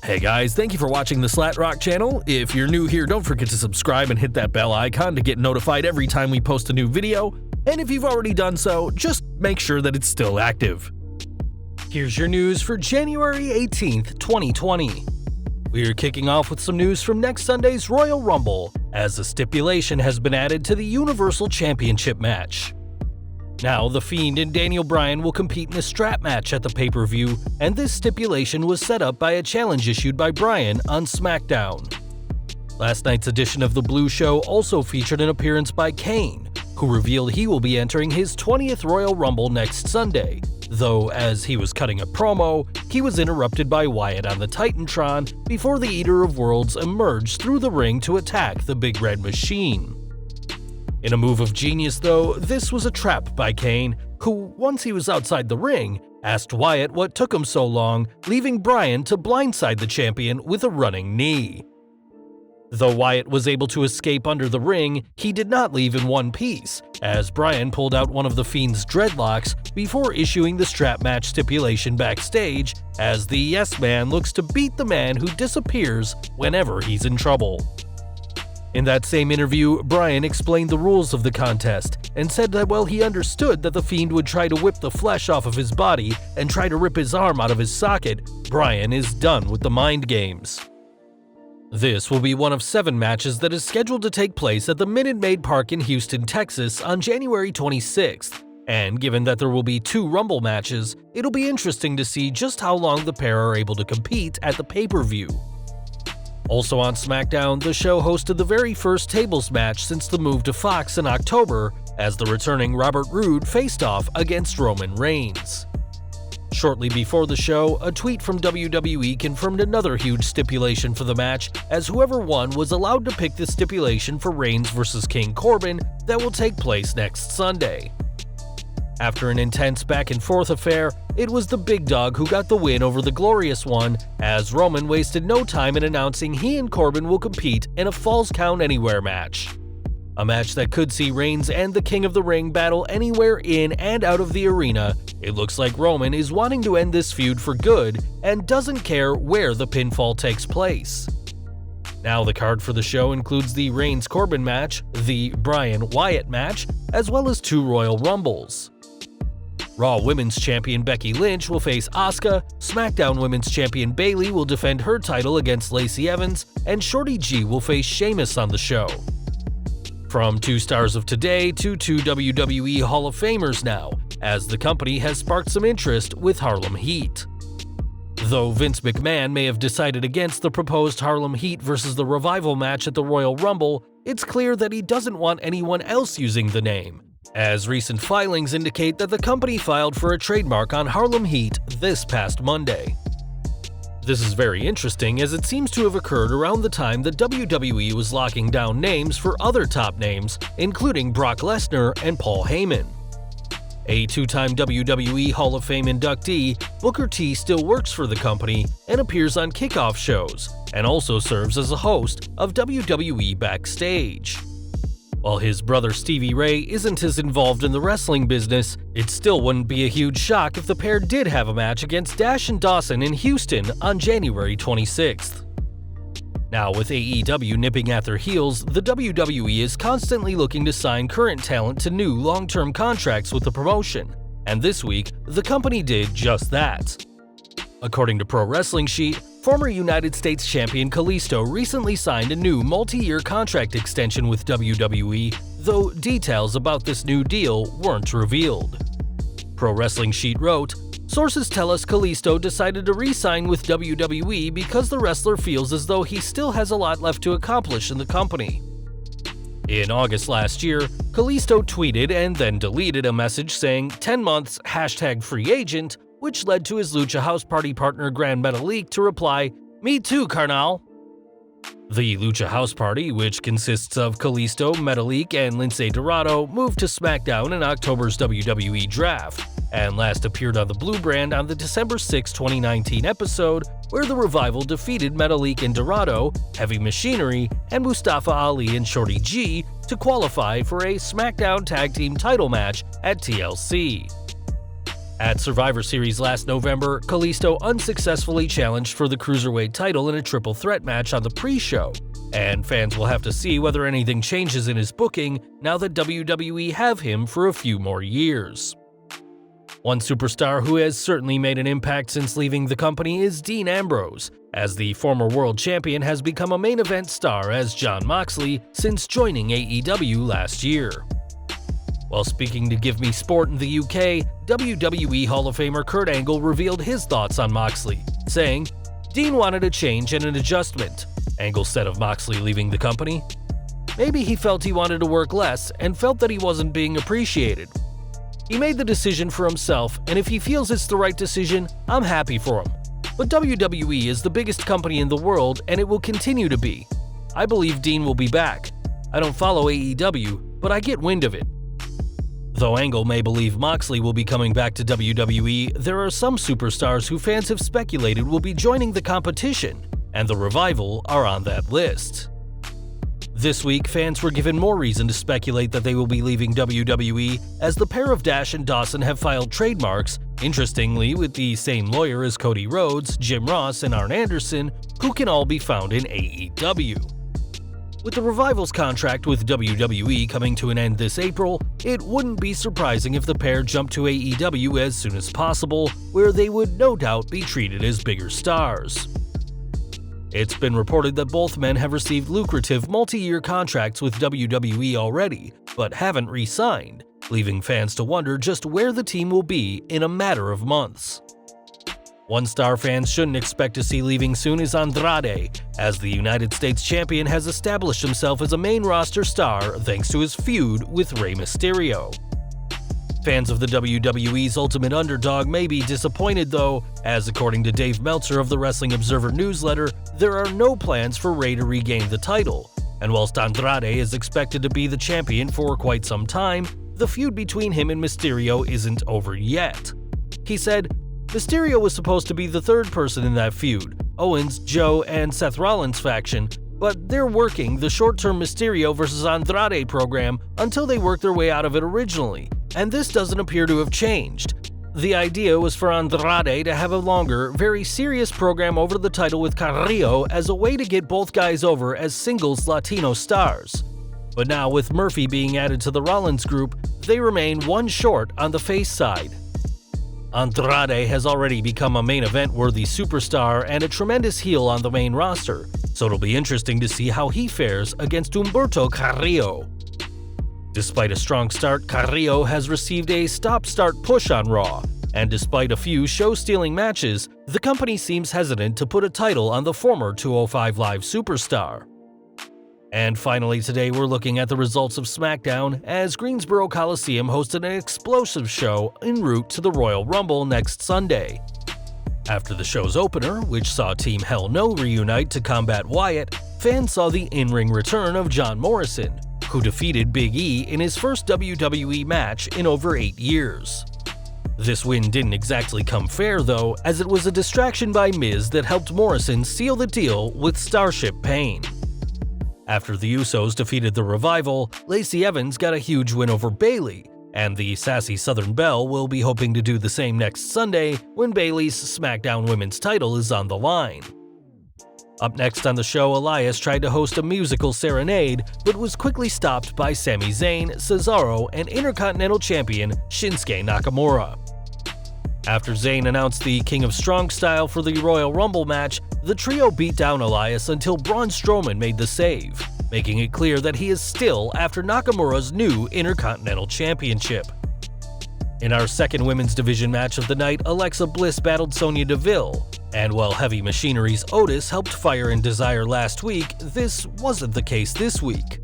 Hey guys, thank you for watching the Slat Rock channel. If you're new here, don't forget to subscribe and hit that bell icon to get notified every time we post a new video. And if you've already done so, just make sure that it's still active. Here's your news for January 18th, 2020. We're kicking off with some news from next Sunday's Royal Rumble, as a stipulation has been added to the Universal Championship match. Now, The Fiend and Daniel Bryan will compete in a strap match at the pay-per-view, and this stipulation was set up by a challenge issued by Bryan on SmackDown. Last night's edition of The Blue Show also featured an appearance by Kane, who revealed he will be entering his 20th Royal Rumble next Sunday, though as he was cutting a promo, he was interrupted by Wyatt on the Titantron before the Eater of Worlds emerged through the ring to attack the Big Red Machine. In a move of genius though, this was a trap by Kane, who, once he was outside the ring, asked Wyatt what took him so long, leaving Bryan to blindside the champion with a running knee. Though Wyatt was able to escape under the ring, he did not leave in one piece, as Bryan pulled out one of the Fiend's dreadlocks before issuing the strap match stipulation backstage, as the Yes Man looks to beat the man who disappears whenever he's in trouble. In that same interview, Bryan explained the rules of the contest and said that while he understood that the Fiend would try to whip the flesh off of his body and try to rip his arm out of his socket, Bryan is done with the mind games. This will be one of 7 matches that is scheduled to take place at the Minute Maid Park in Houston, Texas on January 26th, and given that there will be 2 Rumble matches, it'll be interesting to see just how long the pair are able to compete at the pay-per-view. Also on SmackDown, the show hosted the very first tables match since the move to Fox in October, as the returning Robert Roode faced off against Roman Reigns. Shortly before the show, a tweet from WWE confirmed another huge stipulation for the match, as whoever won was allowed to pick the stipulation for Reigns vs. King Corbin that will take place next Sunday. After an intense back-and-forth affair, it was the Big Dog who got the win over the Glorious One, as Roman wasted no time in announcing he and Corbin will compete in a Falls Count Anywhere match. A match that could see Reigns and the King of the Ring battle anywhere in and out of the arena. It looks like Roman is wanting to end this feud for good and doesn't care where the pinfall takes place. Now the card for the show includes the Reigns-Corbin match, the Bryan-Wyatt match, as well as 2 Royal Rumbles. Raw Women's Champion Becky Lynch will face Asuka, SmackDown Women's Champion Bayley will defend her title against Lacey Evans, and Shorty G will face Sheamus on the show. From 2 stars of today to 2 WWE Hall of Famers now, as the company has sparked some interest with Harlem Heat. Though Vince McMahon may have decided against the proposed Harlem Heat vs. the Revival match at the Royal Rumble, it's clear that he doesn't want anyone else using the name, as recent filings indicate that the company filed for a trademark on Harlem Heat this past Monday. This is very interesting, as it seems to have occurred around the time that WWE was locking down names for other top names, including Brock Lesnar and Paul Heyman. A 2-time WWE Hall of Fame inductee, Booker T still works for the company and appears on kickoff shows, and also serves as a host of WWE Backstage. While his brother Stevie Ray isn't as involved in the wrestling business, it still wouldn't be a huge shock if the pair did have a match against Dash and Dawson in Houston on January 26th. Now, with AEW nipping at their heels, the WWE is constantly looking to sign current talent to new long-term contracts with the promotion, and this week, the company did just that. According to Pro Wrestling Sheet, former United States Champion Kalisto recently signed a new multi-year contract extension with WWE, though details about this new deal weren't revealed. Pro Wrestling Sheet wrote, "Sources tell us Kalisto decided to re-sign with WWE because the wrestler feels as though he still has a lot left to accomplish in the company." In August last year, Kalisto tweeted and then deleted a message saying 10 months #free agent, which led to his Lucha House Party partner Gran Metalik to reply, "Me too, carnal." The Lucha House Party, which consists of Kalisto, Metalik, and Lince Dorado, moved to SmackDown in October's WWE Draft, and last appeared on the Blue Brand on the December 6, 2019 episode, where the Revival defeated Metalik and Dorado, Heavy Machinery, and Mustafa Ali and Shorty G to qualify for a SmackDown Tag Team title match at TLC. At Survivor Series last November, Kalisto unsuccessfully challenged for the Cruiserweight title in a triple threat match on the pre-show, and fans will have to see whether anything changes in his booking now that WWE have him for a few more years. One superstar who has certainly made an impact since leaving the company is Dean Ambrose, as the former world champion has become a main event star as Jon Moxley since joining AEW last year. While speaking to Give Me Sport in the UK, WWE Hall of Famer Kurt Angle revealed his thoughts on Moxley, saying, "Dean wanted a change and an adjustment," Angle said of Moxley leaving the company. "Maybe he felt he wanted to work less and felt that he wasn't being appreciated. He made the decision for himself, and if he feels it's the right decision, I'm happy for him. But WWE is the biggest company in the world, and it will continue to be. I believe Dean will be back. I don't follow AEW, but I get wind of it." Though Angle may believe Moxley will be coming back to WWE, there are some superstars who fans have speculated will be joining the competition, and the Revival are on that list. This week, fans were given more reason to speculate that they will be leaving WWE, as the pair of Dash and Dawson have filed trademarks, interestingly with the same lawyer as Cody Rhodes, Jim Ross, and Arn Anderson, who can all be found in AEW. With the Revival's contract with WWE coming to an end this April, it wouldn't be surprising if the pair jumped to AEW as soon as possible, where they would no doubt be treated as bigger stars. It's been reported that both men have received lucrative multi-year contracts with WWE already, but haven't re-signed, leaving fans to wonder just where the team will be in a matter of months. One star fans shouldn't expect to see leaving soon is Andrade, as the United States Champion has established himself as a main roster star thanks to his feud with Rey Mysterio. Fans of the WWE's Ultimate Underdog may be disappointed though, as according to Dave Meltzer of the Wrestling Observer newsletter, there are no plans for Rey to regain the title, and whilst Andrade is expected to be the champion for quite some time, the feud between him and Mysterio isn't over yet. He said, "Mysterio was supposed to be the third person in that feud, Owens, Joe, and Seth Rollins' faction, but they're working the short-term Mysterio vs. Andrade program until they work their way out of it originally, and this doesn't appear to have changed. The idea was for Andrade to have a longer, very serious program over the title with Carrillo as a way to get both guys over as singles Latino stars. But now with Murphy being added to the Rollins group, they remain one short on the face side." Andrade has already become a main event-worthy superstar and a tremendous heel on the main roster, so it'll be interesting to see how he fares against Humberto Carrillo. Despite a strong start, Carrillo has received a stop-start push on Raw, and despite a few show-stealing matches, the company seems hesitant to put a title on the former 205 Live superstar. And finally today we're looking at the results of SmackDown, as Greensboro Coliseum hosted an explosive show en route to the Royal Rumble next Sunday. After the show's opener, which saw Team Hell No reunite to combat Wyatt, fans saw the in-ring return of John Morrison, who defeated Big E in his first WWE match in over 8 years. This win didn't exactly come fair though, as it was a distraction by Miz that helped Morrison seal the deal with Starship Pain. After the Usos defeated the Revival, Lacey Evans got a huge win over Bayley, and the sassy Southern Belle will be hoping to do the same next Sunday when Bayley's SmackDown Women's title is on the line. Up next on the show, Elias tried to host a musical serenade, but was quickly stopped by Sami Zayn, Cesaro, and Intercontinental Champion Shinsuke Nakamura. After Zayn announced the King of Strong Style for the Royal Rumble match, the trio beat down Elias until Braun Strowman made the save, making it clear that he is still after Nakamura's new Intercontinental Championship. In our second women's division match of the night, Alexa Bliss battled Sonya Deville, and while Heavy Machinery's Otis helped Fire and Desire last week, this wasn't the case this week.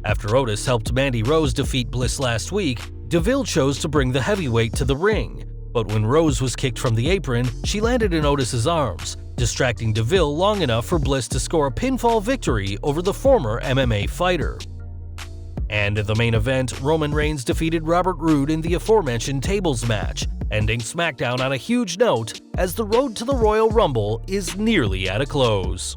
After Otis helped Mandy Rose defeat Bliss last week, Deville chose to bring the heavyweight to the ring, but when Rose was kicked from the apron, she landed in Otis's arms, distracting Deville long enough for Bliss to score a pinfall victory over the former MMA fighter. And in the main event, Roman Reigns defeated Robert Roode in the aforementioned tables match, ending SmackDown on a huge note as the road to the Royal Rumble is nearly at a close.